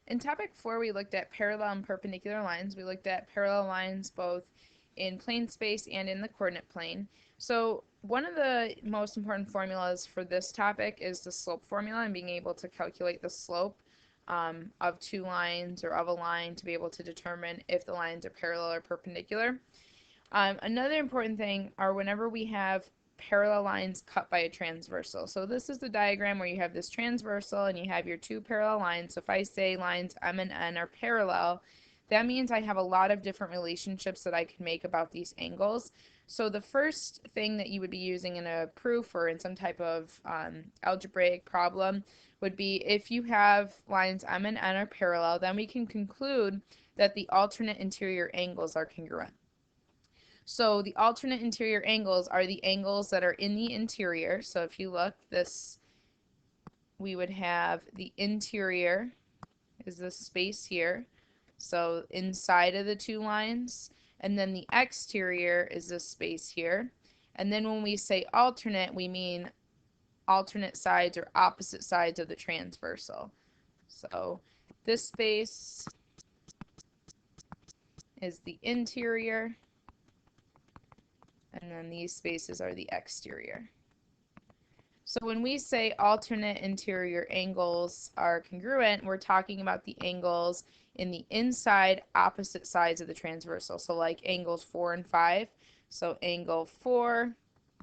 In topic 4, we looked at parallel and perpendicular lines. We looked at parallel lines both in plane space and in the coordinate plane. So one of the most important formulas for this topic is the slope formula and being able to calculate the slope of two lines or of a line to be able to determine if the lines are parallel or perpendicular. Another important thing are whenever we have parallel lines cut by a transversal. So this is the diagram where you have this transversal and you have your two parallel lines. So if I say lines M and N are parallel, that means I have a lot of different relationships that I can make about these angles. So the first thing that you would be using in a proof or in some type of algebraic problem would be if you have lines M and N are parallel, then we can conclude that the alternate interior angles are congruent. So the alternate interior angles are the angles that are in the interior. So if you look, this, we would have the interior is this space here. So inside of the two lines. And then the exterior is this space here. And then when we say alternate, we mean alternate sides or opposite sides of the transversal. So this space is the interior. And then these spaces are the exterior. So when we say alternate interior angles are congruent, we're talking about the angles in the inside opposite sides of the transversal. So like angles 4 and 5. So angle 4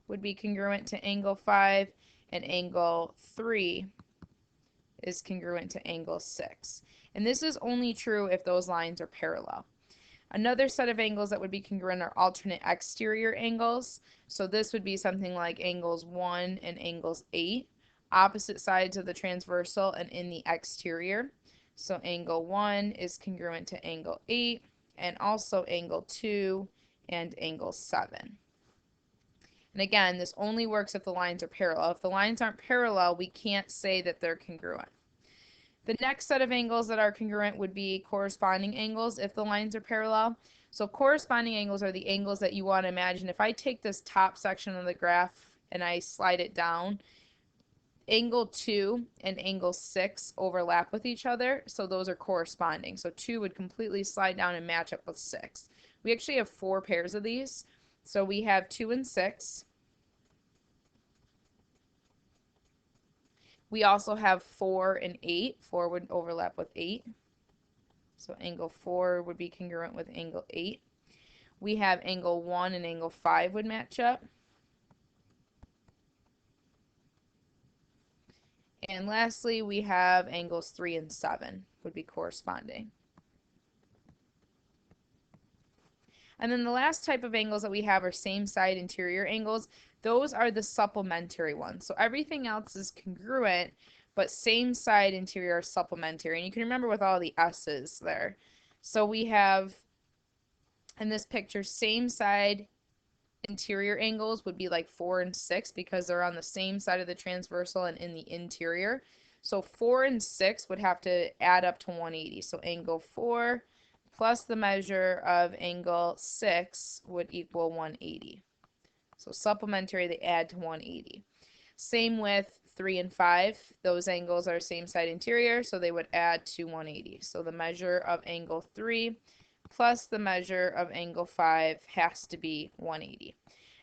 would be congruent to angle 5, and angle 3 is congruent to angle 6. And this is only true if those lines are parallel. Another set of angles that would be congruent are alternate exterior angles. So this would be something like angles 1 and angles 8, opposite sides of the transversal and in the exterior. So angle 1 is congruent to angle 8, and also angle 2 and angle 7. And again, this only works if the lines are parallel. If the lines aren't parallel, we can't say that they're congruent. The next set of angles that are congruent would be corresponding angles if the lines are parallel. So corresponding angles are the angles that you want to imagine. If I take this top section of the graph and I slide it down, angle 2 and angle 6 overlap with each other, so those are corresponding. So 2 would completely slide down and match up with 6. We actually have 4 pairs of these. So we have 2 and 6. We also have 4 and 8. 4 would overlap with 8. So angle 4 would be congruent with angle 8. We have angle 1 and angle 5 would match up. And lastly, we have angles 3 and 7 would be corresponding. And then the last type of angles that we have are same side interior angles. Those are the supplementary ones. So everything else is congruent, but same side interior are supplementary. And you can remember with all the S's there. So we have, in this picture, same side interior angles would be like 4 and 6 because they're on the same side of the transversal and in the interior. So 4 and 6 would have to add up to 180. So angle 4 plus the measure of angle 6 would equal 180. So supplementary, they add to 180. Same with 3 and 5. Those angles are same side interior, so they would add to 180. So the measure of angle 3 plus the measure of angle 5 has to be 180.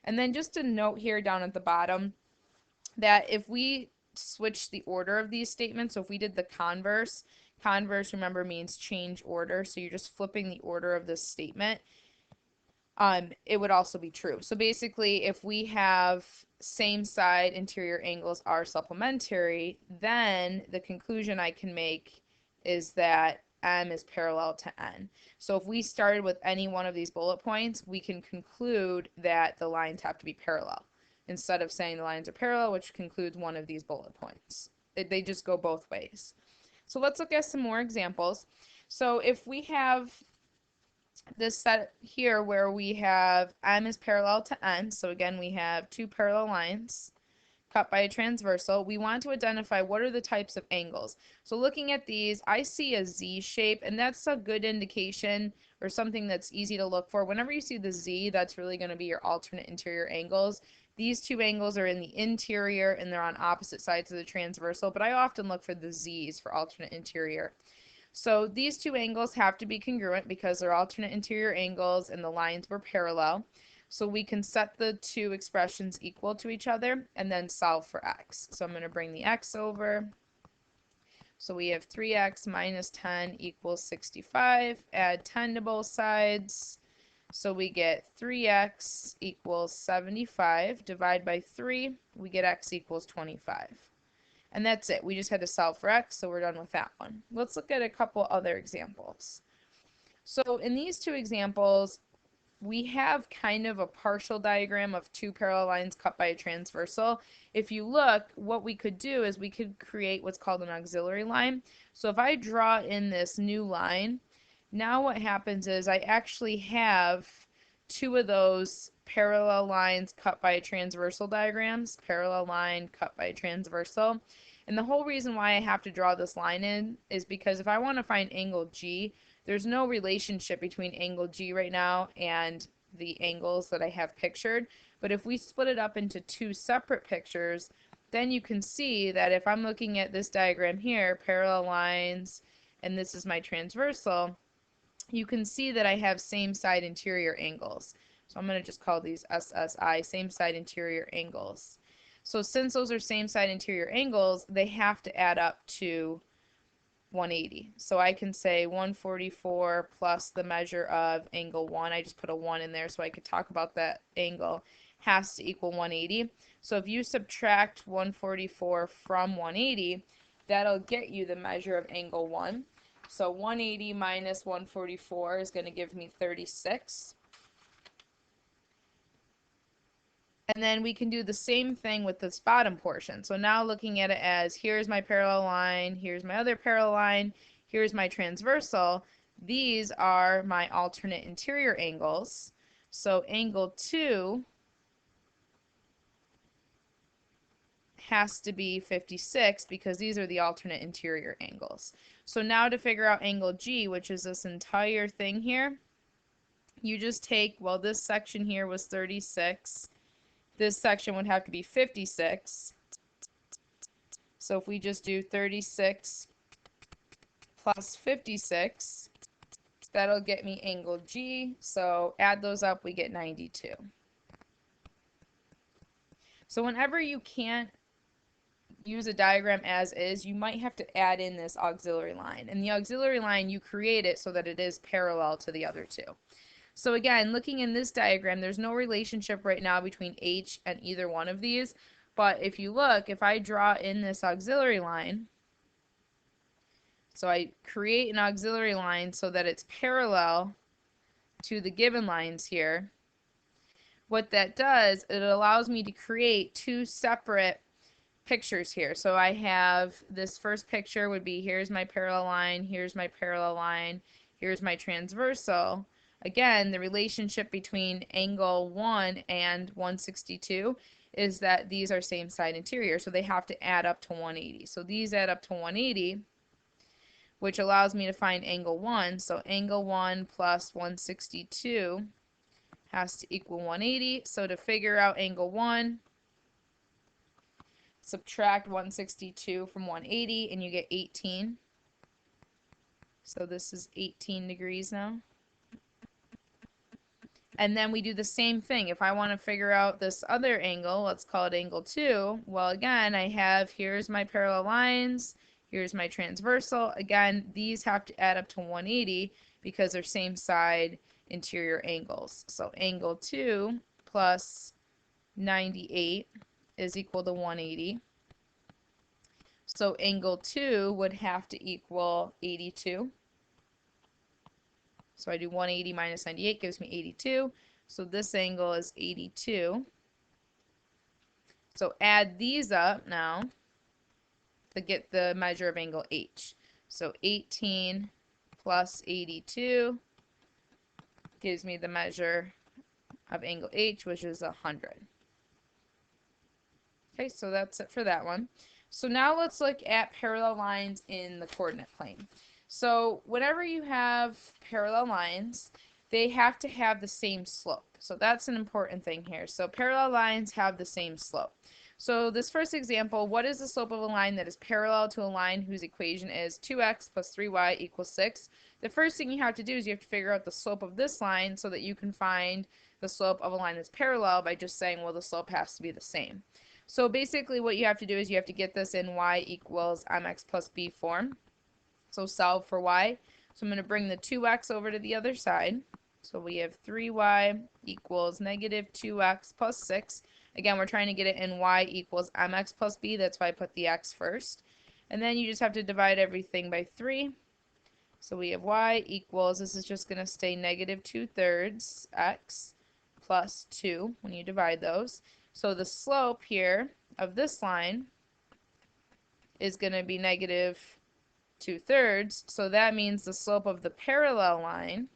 And then just a note here down at the bottom that if we switch the order of these statements, so if we did the converse, converse, remember, means change order. So you're just flipping the order of this statement. It would also be true. So basically, if we have same side interior angles are supplementary, then the conclusion I can make is that M is parallel to N. So if we started with any one of these bullet points, we can conclude that the lines have to be parallel instead of saying the lines are parallel, which concludes one of these bullet points. They just go both ways. So let's look at some more examples. So if we have this set here where we have M is parallel to N, so again we have two parallel lines cut by a transversal, we want to identify what are the types of angles. So looking at these, I see a Z shape, and that's a good indication or something that's easy to look for. Whenever you see the Z, that's really going to be your alternate interior angles. These two angles are in the interior and they're on opposite sides of the transversal, but I often look for the Z's for alternate interior. So these two angles have to be congruent because they're alternate interior angles and the lines were parallel. So we can set the two expressions equal to each other and then solve for x. So I'm going to bring the x over. So we have 3x minus 10 equals 65. Add 10 to both sides. So we get 3x equals 75. Divide by 3, we get x equals 25. And that's it. We just had to solve for x, so we're done with that one. Let's look at a couple other examples. So in these two examples, we have kind of a partial diagram of two parallel lines cut by a transversal. If you look, what we could do is we could create what's called an auxiliary line. So if I draw in this new line, now what happens is I actually have two of those parallel lines cut by a transversal diagrams, parallel line cut by a transversal. And the whole reason why I have to draw this line in is because if I want to find angle G, there's no relationship between angle G right now and the angles that I have pictured. But if we split it up into two separate pictures, then you can see that if I'm looking at this diagram here, parallel lines, and this is my transversal, you can see that I have same side interior angles. So I'm going to just call these SSI, same side interior angles. So since those are same side interior angles, they have to add up to 180. So I can say 144 plus the measure of angle 1. I just put a 1 in there so I could talk about that angle, has to equal 180. So if you subtract 144 from 180, that'll get you the measure of angle 1. So 180 minus 144 is going to give me 36. And then we can do the same thing with this bottom portion. So now looking at it as here's my parallel line, here's my other parallel line, here's my transversal. These are my alternate interior angles. So angle 2 has to be 56 because these are the alternate interior angles. So now to figure out angle G, which is this entire thing here, you just take, well, this section here was 36. This section would have to be 56. So if we just do 36 plus 56, that'll get me angle G. So add those up, we get 92. So whenever you can't use a diagram as is, you might have to add in this auxiliary line. And the auxiliary line, you create it so that it is parallel to the other two. So again, looking in this diagram, there's no relationship right now between H and either one of these. But if you look, if I draw in this auxiliary line, so I create an auxiliary line so that it's parallel to the given lines here, what that does, it allows me to create two separate pictures here. So I have this first picture would be here's my parallel line, here's my parallel line, here's my transversal. Again, the relationship between angle 1 and 162 is that these are same side interior, so they have to add up to 180. So these add up to 180, which allows me to find angle 1. So angle 1 plus 162 has to equal 180. So to figure out angle 1, subtract 162 from 180 and you get 18. So this is 18 degrees now. And then we do the same thing. If I want to figure out this other angle, let's call it angle 2. Well, again, I have here's my parallel lines, here's my transversal. Again, these have to add up to 180 because they're same side interior angles. So angle 2 plus 98 is equal to 180. So angle 2 would have to equal 82. So I do 180 minus 98 gives me 82. So this angle is 82. So add these up now to get the measure of angle H. So 18 plus 82 gives me the measure of angle H, which is 100. Okay, so that's it for that one. So now let's look at parallel lines in the coordinate plane. So whenever you have parallel lines, they have to have the same slope. So that's an important thing here. So parallel lines have the same slope. So this first example, what is the slope of a line that is parallel to a line whose equation is 2x plus 3y equals 6? The first thing you have to do is you have to figure out the slope of this line so that you can find the slope of a line that's parallel by just saying, well, the slope has to be the same. So basically what you have to do is you have to get this in y equals mx plus b form. So solve for y. So I'm going to bring the 2x over to the other side. So we have 3y equals negative 2x plus 6. Again, we're trying to get it in y equals mx plus b. That's why I put the x first. And then you just have to divide everything by 3. So we have y equals, this is just going to stay negative 2/3 x plus 2 when you divide those. So the slope here of this line is going to be negative 2/3. So that means the slope of the parallel line